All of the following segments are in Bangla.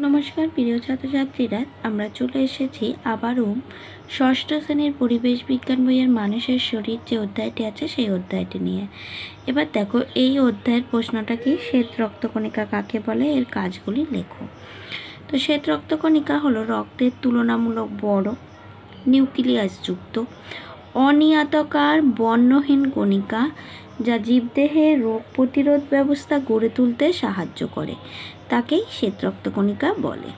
নমস্কার প্রিয় ছাত্রছাত্রীরা, আমরা চলে এসেছি আবারও ষষ্ঠ শ্রেণীর পরিবেশ বিজ্ঞান বইয়ের মানুষের শরীর যে অধ্যায়টি আছে সেই অধ্যায়টি নিয়ে। এবার দেখো, এই অধ্যায়ের প্রশ্নটা কি, শ্বেত রক্তকণিকা কাকে বলে, এর কাজগুলি লেখো। তো শ্বেত রক্তকণিকা হলো রক্তের তুলনামূলক বড়, নিউক্লিয়াস যুক্ত, অনিয়তাকার বর্ণহীন কণিকা, যা জীবদেহের রোগ প্রতিরোধ ব্যবস্থা গড়ে তুলতে সাহায্য করে, তাকেই শ্বেত রক্তকণিকা বলে।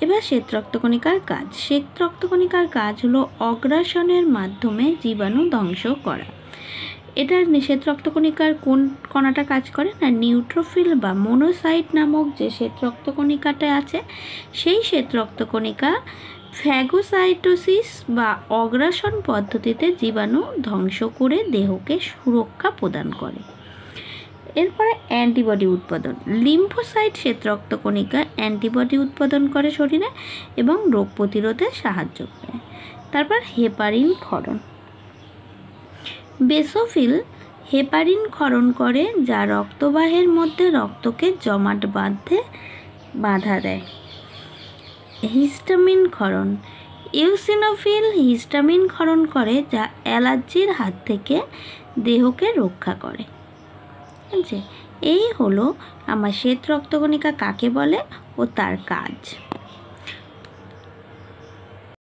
এবার শ্বেত রক্তকণিকার কাজ। শ্বেত রক্তকণিকার কাজ হলো অগ্রাসনের মাধ্যমে জীবাণু ধ্বংস করা। এটা শ্বেত রক্তকণিকার কোন কণাটা কাজ করে না, নিউট্রোফিল বা মনোসাইট নামক যে শ্বেত রক্তকণিকাটা আছে, সেই শ্বেত রক্তকণিকা ফ্যাগোসাইটোসিস বা অগ্রাসন পদ্ধতিতে জীবাণু ধ্বংস করে দেহকে সুরক্ষা প্রদান করে। এরপরে অ্যান্টিবডি উৎপাদন। লিম্ফোসাইট শ্বেত রক্তকণিকা অ্যান্টিবডি উৎপাদন করে শরীরে এবং রোগ প্রতিরোধে সাহায্য করে। তারপর হেপারিন ক্ষরণ। বেসোফিল হেপারিন ক্ষরণ করে, যা রক্তবাহের মধ্যে রক্তকে জমাট বাধা দেয়। হিস্টামিন ক্ষরণ। ইওসিনোফিল হিস্টামিন ক্ষরণ করে, যা অ্যালার্জির হাত থেকে দেহকে রক্ষা করে। এই হলো আমার শ্বেত রক্তকণিকা কাকে বলে ও তার কাজ।